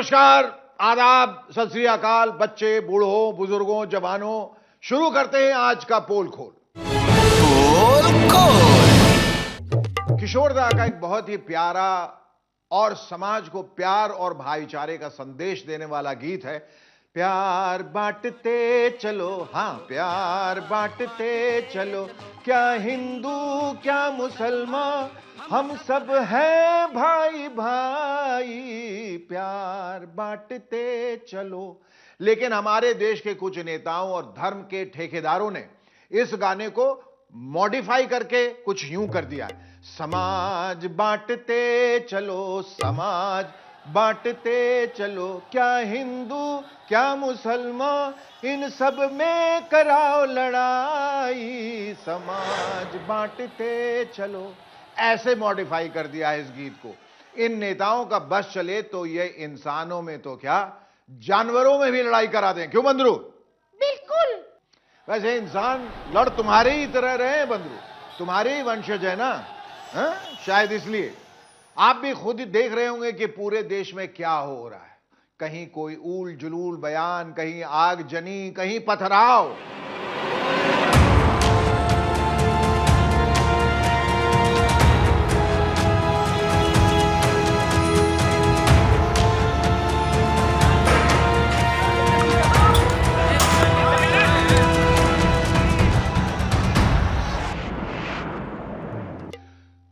नमस्कार, आदाब, सत श्री अकाल, बच्चे, बूढ़ों, बुजुर्गों, जवानों। शुरू करते हैं आज का पोल खोल। किशोर दा का एक बहुत ही प्यारा और समाज को प्यार और भाईचारे का संदेश देने वाला गीत है। प्यार बांटते चलो, हाँ प्यार बांटते चलो, क्या हिंदू क्या मुसलमान, हम सब हैं भाई भाई, प्यार बांटते चलो। लेकिन हमारे देश के कुछ नेताओं और धर्म के ठेकेदारों ने इस गाने को मॉडिफाई करके कुछ यूं कर दिया है। समाज बांटते चलो, समाज बांटते चलो, क्या हिंदू क्या मुसलमान, इन सब में कराओ लड़ाई, समाज बांटते चलो। ऐसे मॉडिफाई कर दिया है इस गीत को। इन नेताओं का बस चले तो ये इंसानों में तो क्या, जानवरों में भी लड़ाई करा दें। क्यों बंदरू? बिल्कुल। वैसे इंसान लड़ तुम्हारे ही तरह रहे हैं बंदरू, तुम्हारे ही वंशज है ना, हा? शायद इसलिए आप भी खुद ही देख रहे होंगे कि पूरे देश में क्या हो रहा है। कहीं कोई ऊल जुलूल बयान, कहीं आगजनी, कहीं पथराव।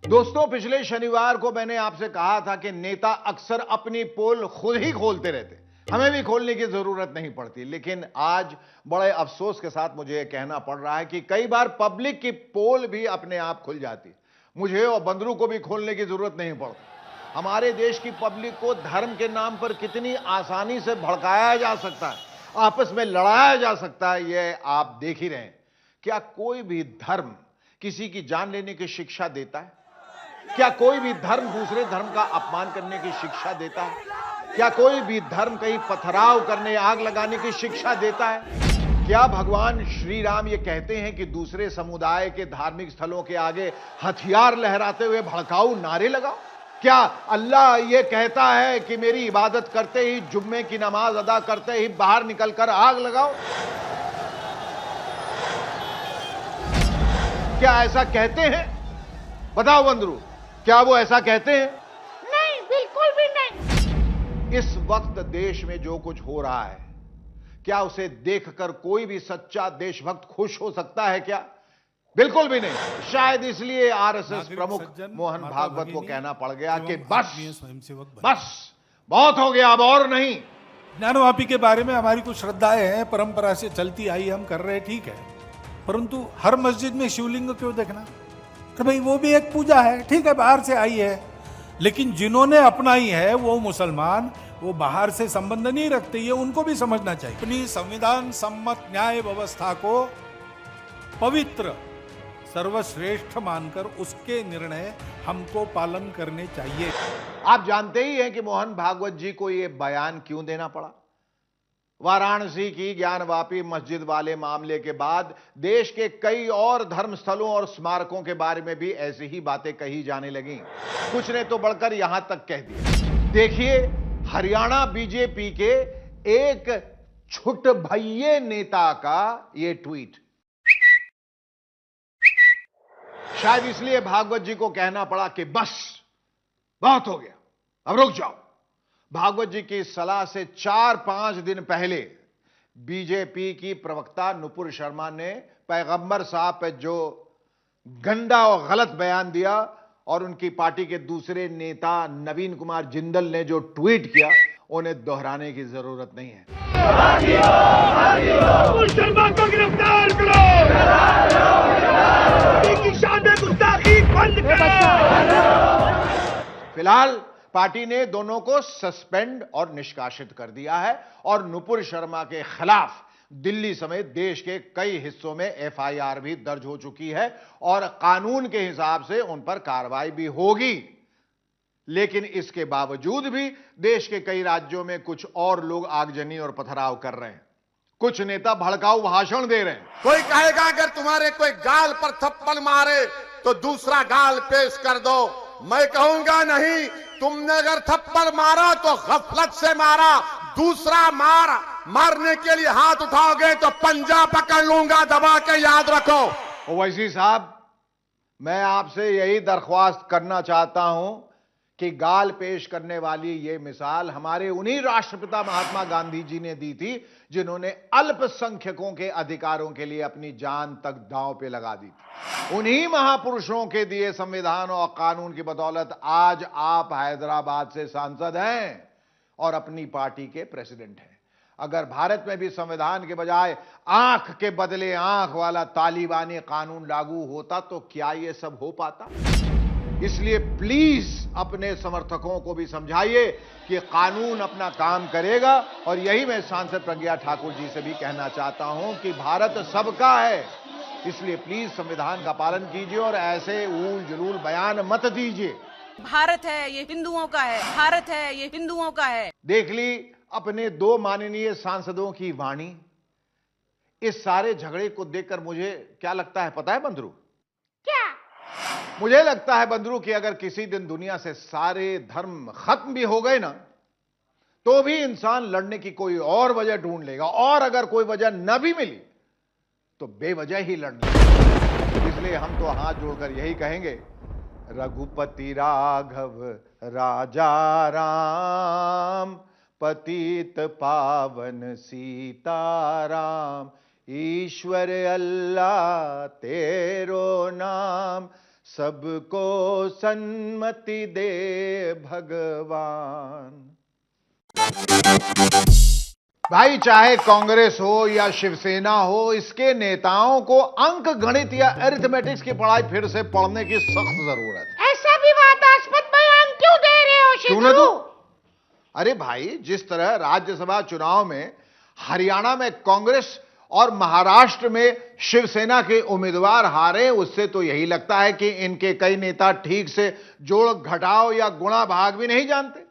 दोस्तों, पिछले शनिवार को मैंने आपसे कहा था कि नेता अक्सर अपनी पोल खुद ही खोलते रहते, हमें भी खोलने की जरूरत नहीं पड़ती। लेकिन आज बड़े अफसोस के साथ मुझे यह कहना पड़ रहा है कि कई बार पब्लिक की पोल भी अपने आप खुल जाती। मुझे और बंदरू को भी खोलने की जरूरत नहीं पड़ती। हमारे देश की पब्लिक को धर्म के नाम पर कितनी आसानी से भड़काया जा सकता है, आपस में लड़ाया जा सकता है, यह आप देख ही रहे हैं। क्या कोई भी धर्म किसी की जान लेने की शिक्षा देता है? क्या कोई भी धर्म दूसरे धर्म का अपमान करने की शिक्षा देता है? क्या कोई भी धर्म कहीं पथराव करने, आग लगाने की शिक्षा देता है? क्या भगवान श्री राम ये कहते हैं कि दूसरे समुदाय के धार्मिक स्थलों के आगे हथियार लहराते हुए भड़काऊ नारे लगाओ? क्या अल्लाह ये कहता है कि मेरी इबादत करते ही, जुम्मे की नमाज अदा करते ही बाहर निकलकर आग लगाओ? क्या ऐसा कहते हैं? बताओ बंदरू, क्या वो ऐसा कहते हैं? नहीं, बिल्कुल भी नहीं। इस वक्त देश में जो कुछ हो रहा है, क्या उसे देखकर कोई भी सच्चा देशभक्त खुश हो सकता है क्या? बिल्कुल भी नहीं। शायद इसलिए आरएसएस प्रमुख मोहन भागवत को कहना पड़ गया कि बस बहुत हो गया, अब और नहीं। ज्ञानवापी के बारे में हमारी कुछ श्रद्धाएं हैं, परंपरा से चलती आई, हम कर रहे, ठीक है, परंतु हर मस्जिद में शिवलिंग क्यों देखना? तो भाई वो भी एक पूजा है, ठीक है, बाहर से आई है, लेकिन जिन्होंने अपनाई है वो मुसलमान, वो बाहर से संबंध नहीं रखते, ये उनको भी समझना चाहिए। अपनी संविधान सम्मत न्याय व्यवस्था को पवित्र सर्वश्रेष्ठ मानकर उसके निर्णय हमको पालन करने चाहिए। आप जानते ही हैं कि मोहन भागवत जी को यह बयान क्यों देना पड़ा। वाराणसी की ज्ञानवापी मस्जिद वाले मामले के बाद देश के कई और धर्म स्थलों और स्मारकों के बारे में भी ऐसी ही बातें कही जाने लगी। कुछ ने तो बढ़कर यहां तक कह दिया। देखिए, हरियाणा बीजेपी के एक छुट भइये नेता का यह ट्वीट। शायद इसलिए भागवत जी को कहना पड़ा कि बस बहुत हो गया, अब रुक जाओ। भागवत जी की सलाह से 4-5 दिन पहले बीजेपी की प्रवक्ता नुपुर शर्मा ने पैगंबर साहब पे जो गंदा और गलत बयान दिया, और उनकी पार्टी के दूसरे नेता नवीन कुमार जिंदल ने जो ट्वीट किया, उन्हें दोहराने की जरूरत नहीं है। नुपुर शर्मा को गिरफ्तार करो, की शान में गुस्ताखी बंद करो। फिलहाल पार्टी ने दोनों को सस्पेंड और निष्कासित कर दिया है, और नुपुर शर्मा के खिलाफ दिल्ली समेत देश के कई हिस्सों में एफआईआर भी दर्ज हो चुकी है, और कानून के हिसाब से उन पर कार्रवाई भी होगी। लेकिन इसके बावजूद भी देश के कई राज्यों में कुछ और लोग आगजनी और पथराव कर रहे हैं। कुछ नेता भड़काऊ भाषण दे रहे हैं। कोई कहेगा अगर तुम्हारे कोई गाल पर थप्पड़ मारे तो दूसरा गाल पेश कर दो। मैं कहूंगा नहीं, तुमने अगर थप्पड़ मारा तो गफलत से मारा, दूसरा मारने के लिए हाथ उठाओगे तो पंजा पकड़ लूंगा, दबा के याद रखो। ओवैसी साहब, मैं आपसे यही दरख्वास्त करना चाहता हूं कि गाल पेश करने वाली ये मिसाल हमारे उन्हीं राष्ट्रपिता महात्मा गांधी जी ने दी थी जिन्होंने अल्पसंख्यकों के अधिकारों के लिए अपनी जान तक दांव पे लगा दी थी। उन्हीं महापुरुषों के दिए संविधान और कानून की बदौलत आज आप हैदराबाद से सांसद हैं और अपनी पार्टी के प्रेसिडेंट हैं। अगर भारत में भी संविधान के बजाय आंख के बदले आंख वाला तालिबानी कानून लागू होता तो क्या यह सब हो पाता? इसलिए प्लीज अपने समर्थकों को भी समझाइए कि कानून अपना काम करेगा। और यही मैं सांसद प्रज्ञा ठाकुर जी से भी कहना चाहता हूं कि भारत सबका है, इसलिए प्लीज संविधान का पालन कीजिए और ऐसे ऊल जलूल बयान मत दीजिए। भारत है ये हिंदुओं का है, भारत है ये हिंदुओं का है। देख ली अपने दो माननीय सांसदों की वाणी। इस सारे झगड़े को देखकर मुझे क्या लगता है पता है बंदरू? क्या? मुझे लगता है बंदरू कि अगर किसी दिन दुनिया से सारे धर्म खत्म भी हो गए ना, तो भी इंसान लड़ने की कोई और वजह ढूंढ लेगा, और अगर कोई वजह न भी मिली तो बेवजह ही लड़ लेगा। इसलिए हम तो हाथ जोड़कर यही कहेंगे, रघुपति राघव राजा राम, पतित पावन सीताराम, ईश्वर अल्लाह तेरो नाम, सबको सन्मति दे भगवान। भाई, चाहे कांग्रेस हो या शिवसेना हो, इसके नेताओं को अंक गणित या अरिथमेटिक्स की पढ़ाई फिर से पढ़ने की सख्त जरूरत है। ऐसा विवादास्पद बयान क्यों दे रहे हो क्यों ना शिवरू? तू? अरे भाई, जिस तरह राज्यसभा चुनाव में हरियाणा में कांग्रेस और महाराष्ट्र में शिवसेना के उम्मीदवार हारे, उससे तो यही लगता है कि इनके कई नेता ठीक से जोड़ घटाओ या गुणा भाग भी नहीं जानते।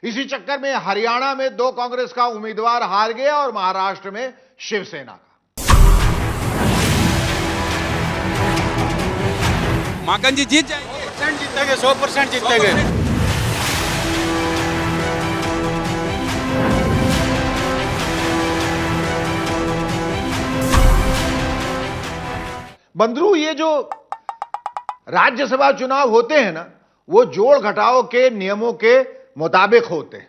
इसी चक्कर में हरियाणा में 2 कांग्रेस का उम्मीदवार हार गया और महाराष्ट्र में शिवसेना का। माकन जी जीत जाएंगे, 100% जीतेंगे। बंदरू, ये जो राज्यसभा चुनाव होते हैं ना, वो जोड़ घटाव के नियमों के मुताबिक होते हैं।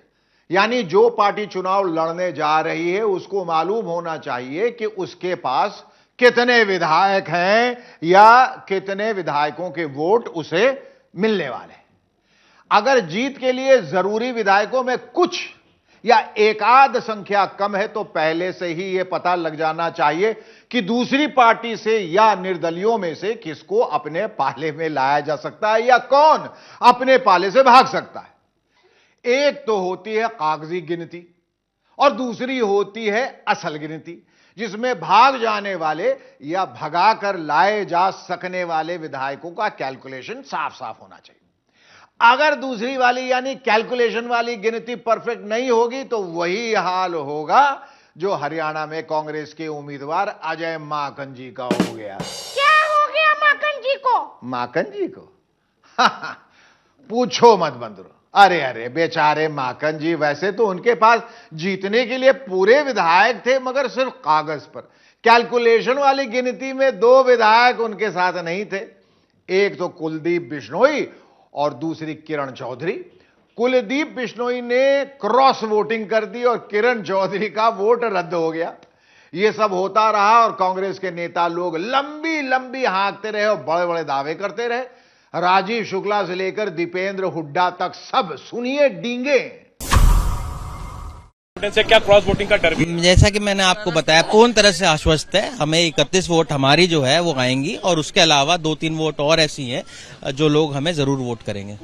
यानी जो पार्टी चुनाव लड़ने जा रही है उसको मालूम होना चाहिए कि उसके पास कितने विधायक हैं या कितने विधायकों के वोट उसे मिलने वाले हैं। अगर जीत के लिए जरूरी विधायकों में कुछ या एकाध संख्या कम है तो पहले से ही यह पता लग जाना चाहिए कि दूसरी पार्टी से या निर्दलियों में से किसको अपने पाले में लाया जा सकता है या कौन अपने पाले से भाग सकता है। एक तो होती है कागजी गिनती और दूसरी होती है असल गिनती, जिसमें भाग जाने वाले या भगा कर लाए जा सकने वाले विधायकों का कैलकुलेशन साफ साफ होना चाहिए। अगर दूसरी वाली यानी कैलकुलेशन वाली गिनती परफेक्ट नहीं होगी तो वही हाल होगा जो हरियाणा में कांग्रेस के उम्मीदवार अजय माकन जी का हो गया। क्या हो गया माकन जी को? माकन जी को पूछो मत बंदरो। अरे बेचारे माकन जी, वैसे तो उनके पास जीतने के लिए पूरे विधायक थे, मगर सिर्फ कागज पर। कैलकुलेशन वाली गिनती में 2 विधायक उनके साथ नहीं थे, एक तो कुलदीप बिश्नोई और दूसरी किरण चौधरी। कुलदीप बिश्नोई ने क्रॉस वोटिंग कर दी और किरण चौधरी का वोट रद्द हो गया। यह सब होता रहा और कांग्रेस के नेता लोग लंबी लंबी हाँकते रहे और बड़े बड़े दावे करते रहे। राजीव शुक्ला से लेकर दीपेंद्र हुड्डा तक सब सुनिए डींगे। से क्या क्रॉस वोटिंग का डर भी? जैसा कि मैंने आपको बताया, पूर्ण तरह से आश्वस्त है। हमें 31 वोट हमारी जो है वो आएंगी और उसके अलावा 2-3 वोट और ऐसी हैं जो लोग हमें जरूर वोट करेंगे।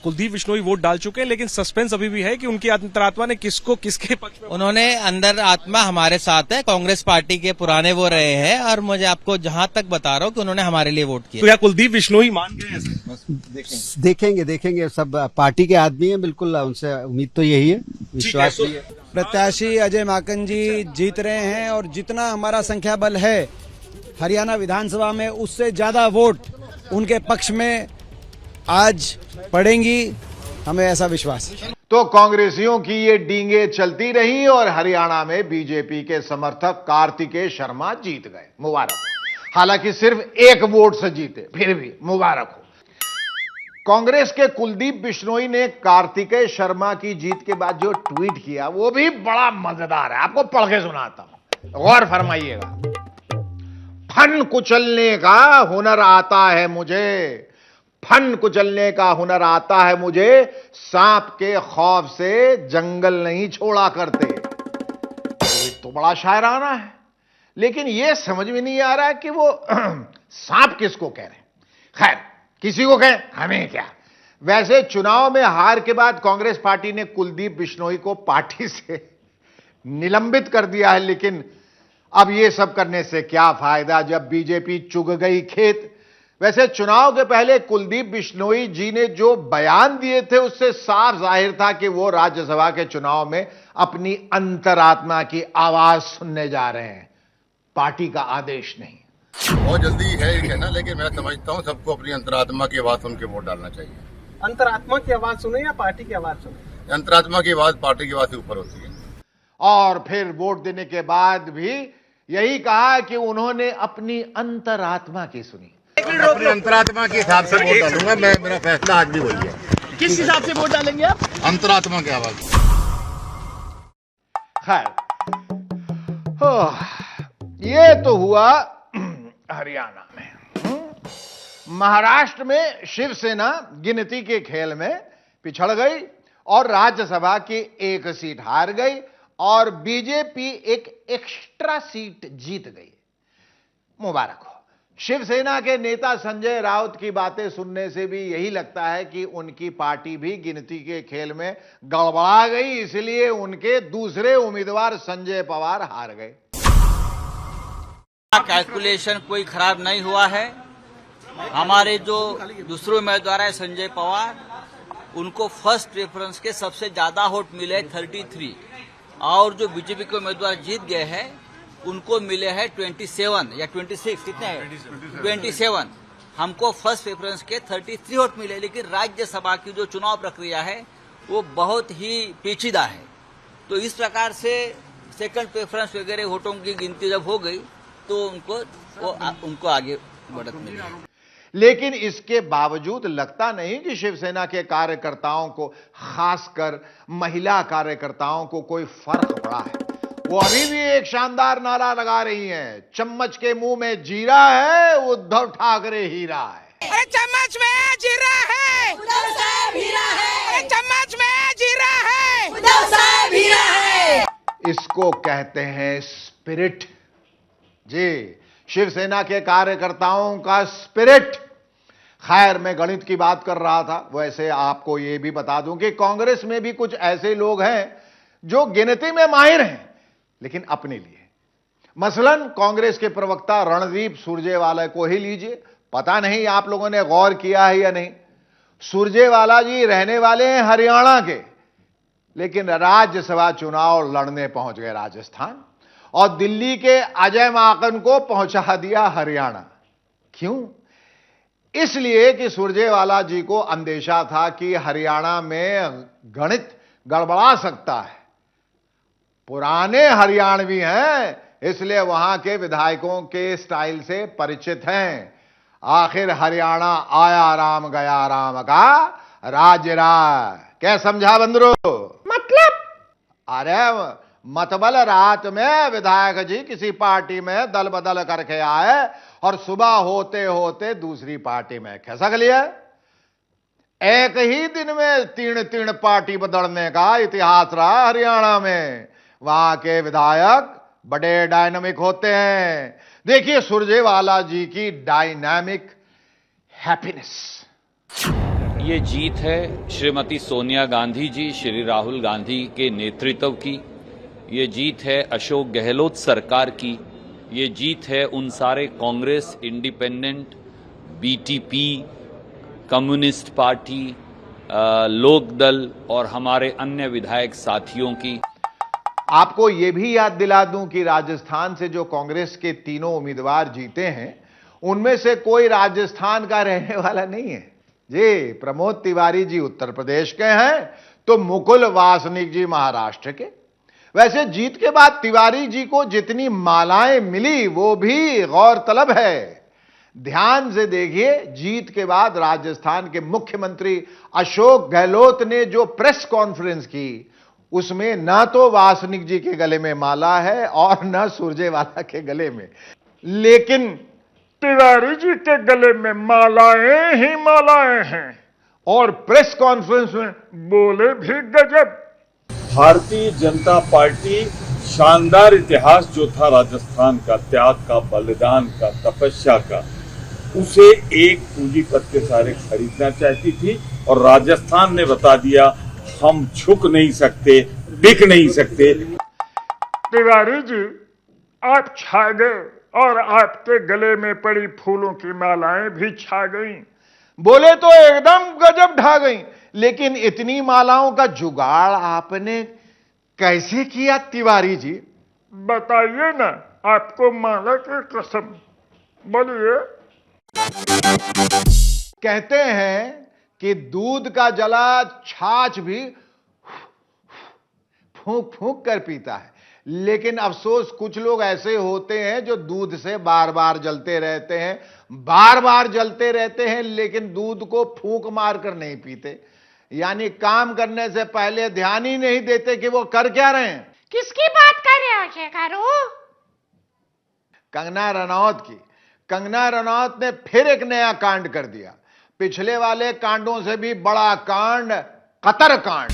कुलदीप बिश्नोई वोट डाल चुके हैं, लेकिन सस्पेंस अभी भी है कि उनकी अंतरात्मा ने किसको किसके पक्ष में। उन्होंने अंदर आत्मा हमारे साथ है, कांग्रेस पार्टी के पुराने वो रहे हैं और मुझे आपको जहां तक बता रहा हूं कि उन्होंने हमारे लिए वोट किया। तो या कुलदीप बिश्नोई मान गए? देखेंगे सब पार्टी के आदमी हैं, बिल्कुल उनसे उम्मीद तो यही है, विश्वास भी है। प्रत्याशी अजय माकन जी जीत रहे हैं और जितना हमारा संख्या बल है हरियाणा विधानसभा में, उससे ज्यादा वोट उनके पक्ष में आज पड़ेंगी। हमें ऐसा विश्वास है। तो कांग्रेसियों की ये डींगे चलती रही और हरियाणा में बीजेपी के समर्थक कार्तिकेय शर्मा जीत गए। मुबारक हो। हालांकि सिर्फ 1 वोट से जीते, फिर भी मुबारक हो। कांग्रेस के कुलदीप बिश्नोई ने कार्तिकेय शर्मा की जीत के बाद जो ट्वीट किया वो भी बड़ा मजेदार है, आपको पढ़ के सुनाता हूं, गौर फरमाइएगा। फन कुचलने का हुनर आता है मुझे, फन कुचलने का हुनर आता है मुझे, सांप के खौफ से जंगल नहीं छोड़ा करते। तो बड़ा शायराना है, लेकिन यह समझ में नहीं आ रहा कि वो सांप किसको कह रहे हैं। खैर, किसी को कहें, हमें क्या। वैसे चुनाव में हार के बाद कांग्रेस पार्टी ने कुलदीप बिश्नोई को पार्टी से निलंबित कर दिया है, लेकिन अब यह सब करने से क्या फायदा जब बीजेपी चुग गई खेत। वैसे चुनाव के पहले कुलदीप बिश्नोई जी ने जो बयान दिए थे उससे साफ जाहिर था कि वो राज्यसभा के चुनाव में अपनी अंतरात्मा की आवाज सुनने जा रहे हैं, पार्टी का आदेश नहीं। बहुत जल्दी है ये कहना, लेकिन मैं समझता हूँ सबको अपनी अंतरात्मा की आवाज सुन के वोट डालना चाहिए। अंतरात्मा की आवाज सुने या पार्टी की आवाज सुने? अंतरात्मा की आवाज पार्टी की आवाज से ऊपर होती है। और फिर वोट देने के बाद भी यही कहा कि उन्होंने अपनी अंतरात्मा की सुनी। अपनी अंतरात्मा के हिसाब से वोट डालूंगा मैं, मेरा फैसला आज भी वही है। किस हिसाब से वोट डालेंगे आप? अंतरात्मा की आवाज। खैर, ये तो हुआ हरियाणा में। महाराष्ट्र में शिवसेना गिनती के खेल में पिछड़ गई और राज्यसभा की 1 सीट हार गई और बीजेपी एक एक्स्ट्रा सीट जीत गई। मुबारक हो। शिवसेना के नेता संजय राउत की बातें सुनने से भी यही लगता है कि उनकी पार्टी भी गिनती के खेल में गड़बड़ा गई, इसलिए उनके दूसरे उम्मीदवार संजय पवार हार गए। कैलकुलेशन कोई खराब नहीं हुआ है। हमारे जो दूसरे उम्मीदवार है संजय पवार, उनको फर्स्ट प्रेफरेंस के सबसे ज्यादा वोट मिले 33, और जो बीजेपी के उम्मीदवार जीत गए हैं उनको मिले हैं 27 या 26, कितने हैं 27। हमको फर्स्ट प्रेफरेंस के 33 वोट मिले, लेकिन राज्यसभा की जो चुनाव प्रक्रिया है वो बहुत ही पेचीदा है। तो इस प्रकार से सेकंड प्रेफरेंस वगैरह वोटों की गिनती जब हो गई तो उनको आगे बढ़त मिली। लेकिन इसके बावजूद लगता नहीं कि शिवसेना के कार्यकर्ताओं को, खासकर महिला कार्यकर्ताओं को कोई फर्क पड़ा है। वो अभी भी एक शानदार नारा लगा रही हैं, चम्मच के मुंह में जीरा है, उद्धव ठाकरे हीरा है। अरे चम्मच में जीरा है, उद्धव साहब हीरा है। अरे चम्मच में जीरा है, उद्धव साहब हीरा है। इसको कहते हैं स्पिरिट। जी, शिवसेना के कार्यकर्ताओं का स्पिरिट। खैर, मैं गणित की बात कर रहा था। वैसे आपको यह भी बता दूं कि कांग्रेस में भी कुछ ऐसे लोग हैं जो गिनती में माहिर हैं, लेकिन अपने लिए। मसलन कांग्रेस के प्रवक्ता रणदीप सुरजेवाला को ही लीजिए। पता नहीं आप लोगों ने गौर किया है या नहीं, सुरजेवाला जी रहने वाले हैं हरियाणा के, लेकिन राज्यसभा चुनाव लड़ने पहुंच गए राजस्थान, और दिल्ली के अजय माकन को पहुंचा दिया हरियाणा। क्यों? इसलिए कि सुरजेवाला जी को अंदेशा था कि हरियाणा में गणित गड़बड़ा सकता है। पुराने हरियाणवी हैं, इसलिए वहां के विधायकों के स्टाइल से परिचित हैं। आखिर हरियाणा आया राम गया राम का राज्य राज। क्या समझा बंदरो? मतलब? अरे मतबल रात में विधायक जी किसी पार्टी में दल बदल करके आए और सुबह होते होते दूसरी पार्टी में खसक लिया। एक ही दिन में 3 पार्टी बदलने का इतिहास रहा हरियाणा में। वहां के विधायक बड़े डायनामिक होते हैं। देखिए सुरजेवाला जी की डायनामिक हैप्पीनेस। ये जीत है श्रीमती सोनिया गांधी जी, श्री राहुल गांधी के नेतृत्व की। ये जीत है अशोक गहलोत सरकार की। ये जीत है उन सारे Congress, independent, BTP, communist party, Lokdal और हमारे अन्य विधायक साथियों की। आपको यह भी याद दिला दूं कि राजस्थान से जो कांग्रेस के 3 उम्मीदवार जीते हैं, उनमें से कोई राजस्थान का रहने वाला नहीं है। जी, प्रमोद तिवारी जी उत्तर प्रदेश के हैं तो मुकुल वासनिक जी महाराष्ट्र के। वैसे जीत के बाद तिवारी जी को जितनी मालाएं मिली वो भी गौरतलब है। ध्यान से देखिए, जीत के बाद राजस्थान के मुख्यमंत्री अशोक गहलोत ने जो प्रेस कॉन्फ्रेंस की उसमें ना तो वासनिक जी के गले में माला है और ना सुरजेवाला के गले में, लेकिन तिवारी जी के गले में मालाएं ही मालाएं हैं और प्रेस कॉन्फ्रेंस में बोले भी गजब। भारतीय जनता पार्टी शानदार इतिहास जो था राजस्थान का, त्याग का, बलिदान का, तपस्या का, उसे एक पूंजीपत के सहारे खरीदना चाहती थी और राजस्थान ने बता दिया हम झुक नहीं सकते, बिक नहीं सकते। तिवारी जी आप छा गए और आपके गले में पड़ी फूलों की मालाएं भी छा गईं। बोले तो एकदम गजब ढा गईं, लेकिन इतनी मालाओं का जुगाड़ आपने कैसे किया तिवारी जी? बताइए ना, आपको माला की कसम। बोलिए। कहते हैं कि दूध का जला छाछ भी फूंक फूंक कर पीता है, लेकिन अफसोस कुछ लोग ऐसे होते हैं जो दूध से बार बार जलते रहते हैं, बार बार जलते रहते हैं, लेकिन दूध को फूंक मार कर नहीं पीते। यानी काम करने से पहले ध्यान ही नहीं देते कि वो कर क्या रहे हैं। किसकी बात कर रहे हो शेखर? कंगना रनौत की। कंगना रनौत ने फिर एक नया कांड कर दिया। पिछले वाले कांडों से भी बड़ा कांड, कतर कांड।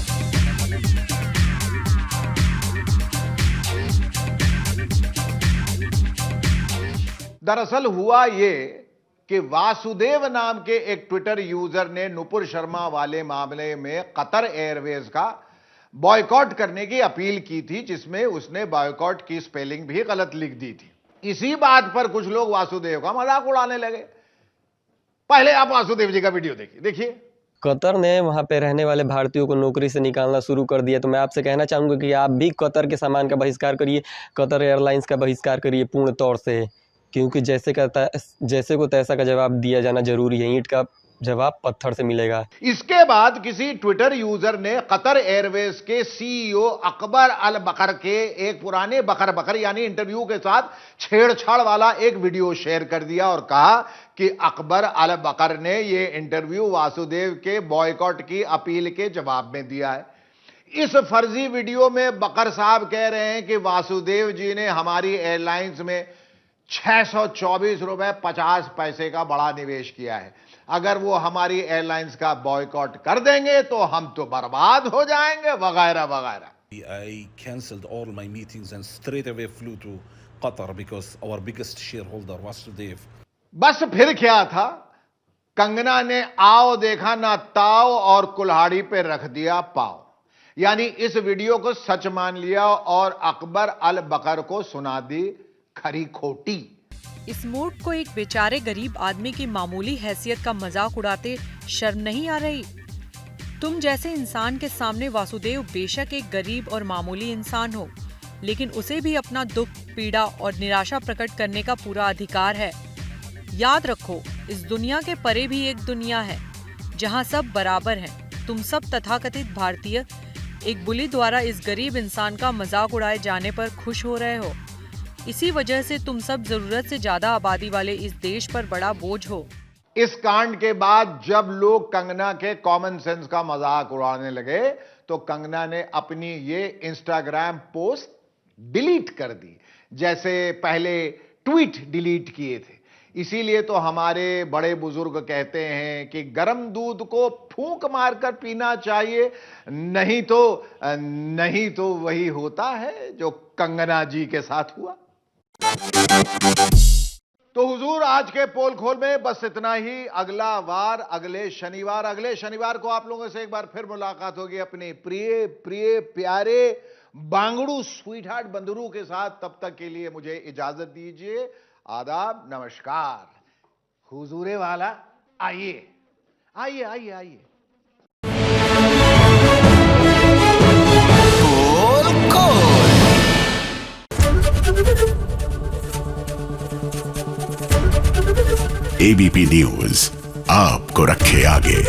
दरअसल हुआ ये कि वासुदेव नाम के एक ट्विटर यूजर ने नुपुर शर्मा वाले मामले में कतर एयरवेज का बॉयकॉट करने की अपील की थी, जिसमें उसने बॉयकॉट की स्पेलिंग भी गलत लिख दी थी। इसी बात पर कुछ लोग वासुदेव का मजाक उड़ाने लगे। पहले आप वासुदेव जी का वीडियो देखिए। कतर ने वहां पे रहने वाले भारतीयों को नौकरी से निकालना शुरू कर दिया, तो मैं आपसे कहना चाहूंगा कि आप भी कतर के सामान का बहिष्कार करिए, कतर एयरलाइंस का बहिष्कार करिए पूर्ण तौर से, क्योंकि जैसे को तैसा का जवाब दिया जाना जरूरी है। ईंट का जवाब पत्थर से मिलेगा। इसके बाद किसी ट्विटर यूजर ने कतर एयरवेज के सीईओ अकबर अल बकर के एक पुराने बकर यानी इंटरव्यू के साथ छेड़छाड़ वाला एक वीडियो शेयर कर दिया और कहा कि अकबर अल बकर ने यह इंटरव्यू वासुदेव के बॉयकॉट की अपील के जवाब में दिया है। इस फर्जी वीडियो में बकर साहब कह रहे हैं कि वासुदेव जी ने हमारी एयरलाइंस में 624 रुपए 50 पैसे का बड़ा निवेश किया है। अगर वो हमारी एयरलाइंस का बॉयकॉट कर देंगे तो हम तो बर्बाद हो जाएंगे, वगैरह वगैरह। I cancelled all my meetings and straight away flew to Qatar because our biggest shareholder Vasudev. बस फिर क्या था, कंगना ने आओ देखा ना ताओ और कुल्हाड़ी पे रख दिया पाव। यानी इस वीडियो को सच मान लिया और अकबर अल बकर को सुना दी खरी खोटी। इस मूड को एक बेचारे गरीब आदमी की मामूली हैसियत का मजाक उड़ाते शर्म नहीं आ रही? तुम जैसे इंसान के सामने वासुदेव बेशक एक गरीब और मामूली इंसान हो, लेकिन उसे भी अपना दुख, पीड़ा और निराशा प्रकट करने का पूरा अधिकार है। याद रखो, इस दुनिया के परे भी एक दुनिया है जहां सब बराबर हैं। तुम सब तथाकथित भारतीय एक बुली द्वारा इस गरीब इंसान का मजाक उड़ाए जाने पर खुश हो रहे हो। इसी वजह से तुम सब जरूरत से ज्यादा आबादी वाले इस देश पर बड़ा बोझ हो। इस कांड के बाद जब लोग कंगना के कॉमन सेंस का मजाक उड़ाने लगे तो कंगना ने अपनी ये इंस्टाग्राम पोस्ट डिलीट कर दी, जैसे पहले ट्वीट डिलीट किए थे। इसीलिए तो हमारे बड़े बुजुर्ग कहते हैं कि गर्म दूध को फूंक मारकर पीना चाहिए, नहीं तो वही होता है जो कंगना जी के साथ हुआ। तो हुजूर, आज के पोल खोल में बस इतना ही। अगला वार अगले शनिवार को आप लोगों से एक बार फिर मुलाकात होगी अपने प्रिय प्यारे बांगड़ू स्वीट हार्ट बंदरू के साथ। तब तक के लिए मुझे इजाजत दीजिए। आदाब, नमस्कार। हुजूरे वाला आइए आइए आइए आइए। ABP News, आपको रखे आगे।